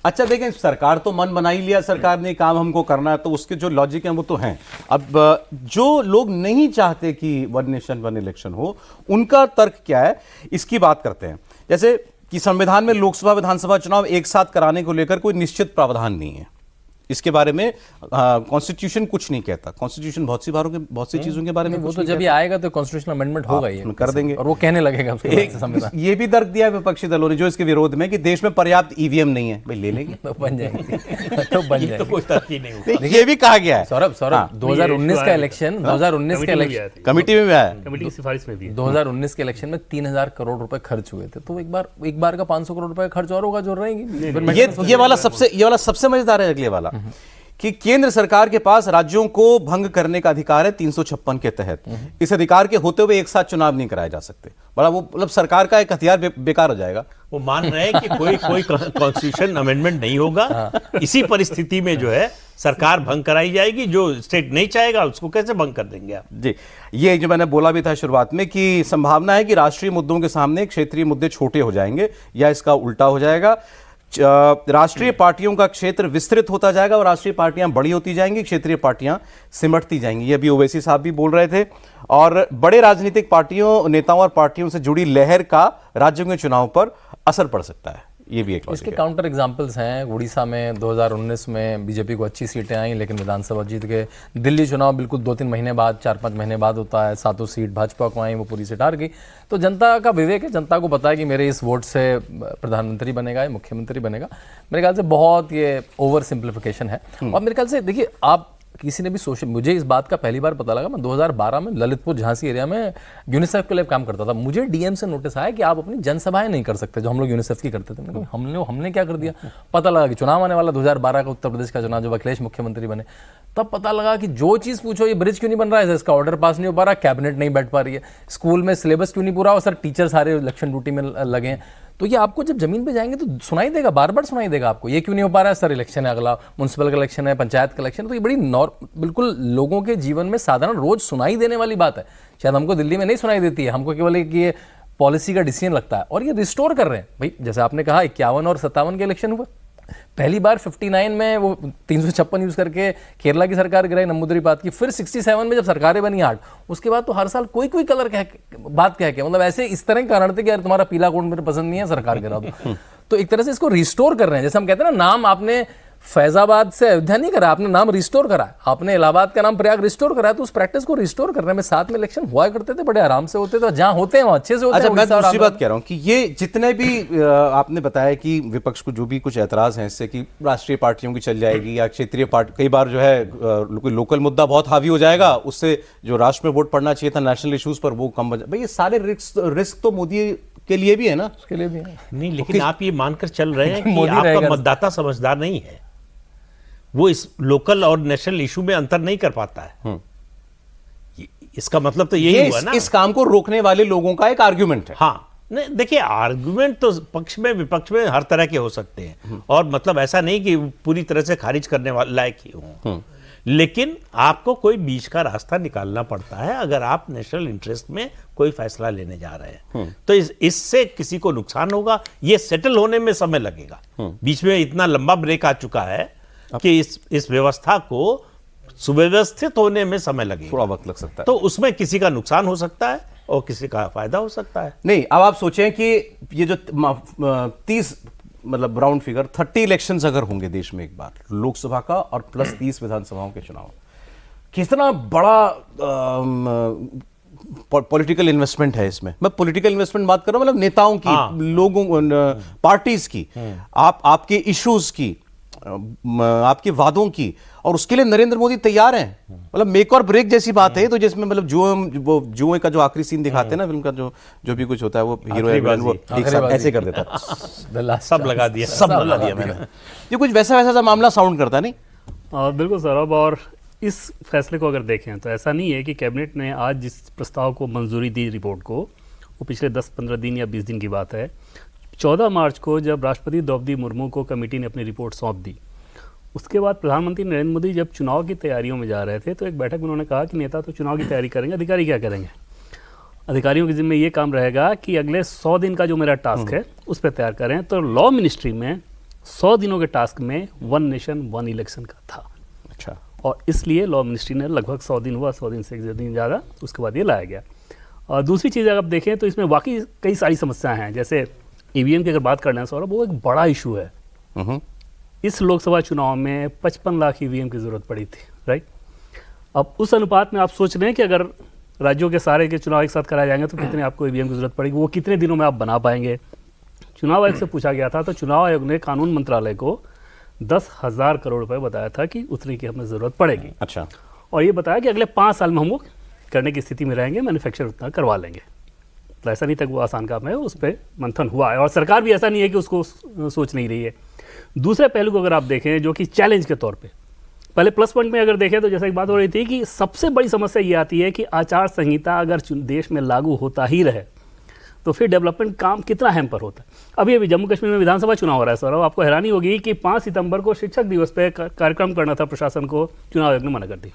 अच्छा देखें, सरकार तो मन बना ही लिया, सरकार ने काम हमको करना है, तो उसके जो लॉजिक हैं वो तो हैं। अब जो लोग नहीं चाहते कि वन नेशन वन इलेक्शन हो, उनका तर्क क्या है, इसकी बात करते हैं। जैसे कि संविधान में लोकसभा विधानसभा चुनाव एक साथ कराने को लेकर कोई निश्चित प्रावधान नहीं है। इसके बारे में कॉन्स्टिट्यूशन कुछ नहीं कहता। कॉन्स्टिट्यूशन बहुत सी चीजों के बारे में वो तो जब ये आएगा तो कॉन्स्टिट्यूशनल अमेंडमेंट होगा, ये कर देंगे और वो कहने लगेगा उसके बाद से संविधान। ये भी तर्क दिया विपक्षी दलों ने जो इसके विरोध में कि देश में पर्याप्त ईवीएम नहीं है, भाई ले लेंगे तो बन जाएंगे, तो बन जाएंगे। तो कोई तर्क ही नहीं होगा। ये भी कहा गया है। सौरभ 2019 का इलेक्शन, 2019 का इलेक्शन कमेटी में भी आया, कमेटी की सिफारिश में भी है। 2019 के इलेक्शन में 3000 करोड़ रुपए खर्च हुए थे, तो एक बार का 500 करोड़ रुपए खर्च और होगा जो रहेंगी। ये वाला सबसे मजेदार है अगले वाला, कि केंद्र सरकार के पास राज्यों को भंग करने का अधिकार है 356 के तहत। इस अधिकार के होते हुए एक साथ चुनाव नहीं कराए जा सकते। बड़ा वो मतलब सरकार का एक हथियार बेकार हो जाएगा। वो मान रहे हैं कि कोई कॉन्स्टिट्यूशन अमेंडमेंट नहीं होगा। इसी परिस्थिति में जो है सरकार भंग कराई जाएगी, जो स्टेट नहीं चाहेगा उसको कैसे भंग कर देंगे आप? जी, ये जो मैंने बोला भी था शुरुआत में कि संभावना है कि राष्ट्रीय मुद्दों के सामने क्षेत्रीय मुद्दे छोटे हो जाएंगे या इसका उल्टा हो जाएगा। राष्ट्रीय पार्टियों का क्षेत्र विस्तृत होता जाएगा और राष्ट्रीय पार्टियां बड़ी होती जाएंगी, क्षेत्रीय पार्टियां सिमटती जाएंगी। ये अभी ओवैसी साहब भी बोल रहे थे। और बड़े राजनीतिक पार्टियों, नेताओं और पार्टियों से जुड़ी लहर का राज्यों के चुनाव पर असर पड़ सकता है। ये भी एक इसके काउंटर एग्जाम्पल्स हैं। उड़ीसा में 2019 में बीजेपी को अच्छी सीटें आई, लेकिन विधानसभा जीत गए। दिल्ली चुनाव बिल्कुल 2-3 महीने बाद, 4-5 महीने बाद होता है, 7 सीट भाजपा को आई, वो पूरी सीट हार गई। तो जनता का विवेक है, जनता को पता है कि मेरे इस वोट से प्रधानमंत्री बनेगा या मुख्यमंत्री बनेगा। मेरे ख्याल से बहुत ये ओवर सिंप्लीफिकेशन है। और मेरे ख्याल से देखिए, आप किसी ने भी सोशल, मुझे इस बात का पहली बार पता लगा, मैं 2012 में ललितपुर झांसी एरिया में यूनिसेफ के लिए काम करता था। मुझे डीएम से नोटिस आया कि आप अपनी जनसभाएं नहीं कर सकते, जो हम लोग यूनिसेफ की करते थे। हमने क्या कर दिया? पता लगा कि चुनाव आने वाला 2012 का उत्तर प्रदेश का चुनाव, जब अखिलेश मुख्यमंत्री बने, तब पता लगा कि जो चीज़ पूछो, ये ब्रिज क्यों नहीं बन रहा है, इसका ऑर्डर पास नहीं हो पा रहा, कैबिनेट नहीं बैठ पा रही है, स्कूल में सिलेबस क्यों नहीं पूरा हो, सर टीचर सारे इलेक्शन ड्यूटी में लगे हैं। तो ये आपको जब जमीन पे जाएंगे तो सुनाई देगा, बार बार सुनाई देगा आपको, ये क्यों नहीं हो पा रहा है सर, इलेक्शन है, अगला म्युनिसिपल का इलेक्शन है, पंचायत का इलेक्शन है। तो ये बड़ी बिल्कुल लोगों के जीवन में साधारण रोज सुनाई देने वाली बात है। शायद हमको दिल्ली में नहीं सुनाई देती है, हमको केवल कि ये पॉलिसी का डिसीजन लगता है। और ये रिस्टोर कर रहे हैं भाई, जैसे आपने कहा 51 और 57 के इलेक्शन हुआ, पहली बार 59 में वो 356 यूज करके केरला की सरकार गिराई नंबूदरी-पात की, फिर 67 में जब सरकारें बनी 8, उसके बाद तो हर साल कोई कलर बात कह के, मतलब ऐसे इस तरह के कारण थे कि यार तुम्हारा पीला कोड मेरे पसंद नहीं है, सरकार गिरा दो। तो एक तरह से इसको रिस्टोर कर रहे हैं। जैसे हम कहते हैं ना, नाम आपने फैजाबाद से अयोध्या नहीं करा, आपने नाम रिस्टोर करा, आपने इलाहाबाद का नाम प्रयाग रिस्टोर करा, तो उस प्रैक्टिस को रिस्टोर करने में साथ में इलेक्शन हुआ करते थे, बड़े आराम से होते थे, जहां होते हैं वहां अच्छे से होते हैं। अच्छा, मैं दूसरी बात कह रहा हूं कि ये जितने भी आपने बताया कि विपक्ष को जो भी कुछ ऐतराज हैं इससे कि राष्ट्रीय पार्टियों की चल जाएगी या क्षेत्रीय पार्टी, कई बार जो है कोई लोकल मुद्दा बहुत हावी हो जाएगा, उससे जो राष्ट्र में वोट पड़ना चाहिए था नेशनल इश्यूज पर, वो कम भाई, ये सारे रिस्क तो मोदी के लिए भी है ना, उसके लिए भी है। नहीं, लेकिन आप ये मानकर चल रहे हैं कि आपका मतदाता समझदार नहीं है, वो इस लोकल और नेशनल इशू में अंतर नहीं कर पाता है। इसका मतलब तो यही हुआ ना, इस काम को रोकने वाले लोगों का एक आर्ग्यूमेंट है। हाँ, नहीं देखिए, आर्गुमेंट तो पक्ष में विपक्ष में हर तरह के हो सकते हैं, और मतलब ऐसा नहीं कि पूरी तरह से खारिज करने वाले लायक ही हों, लेकिन आपको कोई बीच का रास्ता निकालना पड़ता है अगर आप नेशनल इंटरेस्ट में कोई फैसला लेने जा रहे हैं। तो इससे किसी को नुकसान होगा, ये सेटल होने में समय लगेगा। बीच में इतना लंबा ब्रेक आ चुका है कि इस व्यवस्था को सुव्यवस्थित होने में समय लगेगा, थोड़ा वक्त लग सकता है। तो उसमें किसी का नुकसान हो सकता है और किसी का फायदा हो सकता है। नहीं, अब आप सोचें कि ये जो 30 मतलब राउंड फिगर 30 इलेक्शंस अगर होंगे देश में एक बार, लोकसभा का और प्लस 30 विधानसभाओं के चुनाव, कितना बड़ा पॉलिटिकल इन्वेस्टमेंट है इसमें। मैं पॉलिटिकल इन्वेस्टमेंट बात कर रहा हूं, मतलब नेताओं की, लोगों, पार्टीज की, आपके इश्यूज की, आपके वादों की, और उसके लिए नरेंद्र मोदी तैयार हैं। मतलब मेक और ब्रेक जैसी बात है। तो जिसमें मतलब जुए का जो आखिरी सीन दिखाते हैं ना फिल्म का, जो भी कुछ होता है, वो हीरो हीरोइन वो एक साथ ऐसे कर देता है, सब लगा दिया मैंने। ये कुछ वैसा सा मामला साउंड करता नहीं। बिल्कुल सौरभ, और इस फैसले को अगर देखें तो ऐसा नहीं है कि कैबिनेट ने आज जिस प्रस्ताव को मंजूरी दी रिपोर्ट को, वो पिछले 10-15 दिन या 20 दिन की बात है। 14 मार्च को जब राष्ट्रपति द्रौपदी मुर्मू को कमेटी ने अपनी रिपोर्ट सौंप दी, उसके बाद प्रधानमंत्री नरेंद्र मोदी जब चुनाव की तैयारियों में जा रहे थे, तो एक बैठक में उन्होंने कहा कि नेता तो चुनाव की तैयारी करेंगे, अधिकारी क्या करेंगे? अधिकारियों के जिम्मे ये काम रहेगा कि अगले 100 दिन का जो मेरा टास्क है उस पर तैयार करें। तो लॉ मिनिस्ट्री में 100 दिनों के टास्क में 1 नेशन 1 इलेक्शन का था, अच्छा। और इसलिए लॉ मिनिस्ट्री ने लगभग 100 दिन हुआ, 100 दिन से एक दिन ज़्यादा, उसके बाद ये लाया गया। और दूसरी चीज़ अगर आप देखें तो इसमें वाकई कई सारी समस्याएं हैं। जैसे ईवीएम की अगर बात करना है सौरभ, वो एक बड़ा इशू है। इस लोकसभा चुनाव में 55 लाख ईवीएम की ज़रूरत पड़ी थी, राइट। अब उस अनुपात में आप सोच रहे हैं कि अगर राज्यों के सारे के चुनाव एक साथ कराए जाएंगे तो कितने आपको ईवीएम की ज़रूरत पड़ेगी, वो कितने दिनों में आप बना पाएंगे। चुनाव आयोग से पूछा गया था तो चुनाव आयोग ने कानून मंत्रालय को 10,000 करोड़ रुपए बताया था कि उतने की हमें ज़रूरत पड़ेगी। अच्छा। और ये बताया कि अगले 5 साल में हम वो करने की स्थिति में रहेंगे, मैन्युफैक्चर उतना करवा लेंगे। तो ऐसा नहीं था कि वो आसान काम है, उस पर मंथन हुआ है और सरकार भी ऐसा नहीं है कि उसको सोच नहीं रही है। दूसरे पहलू को अगर आप देखें जो कि चैलेंज के तौर पे, पहले प्लस पॉइंट में अगर देखें तो जैसा एक बात हो रही थी कि सबसे बड़ी समस्या ये आती है कि आचार संहिता अगर देश में लागू होता ही रहे तो फिर डेवलपमेंट काम कितना हैम्पर होता है। अभी जम्मू कश्मीर में विधानसभा चुनाव हो रहा है सौरभ, आपको हैरानी होगी कि 5 सितंबर को शिक्षक दिवस पे कार्यक्रम करना था प्रशासन को, चुनाव आयोग ने मना कर दी।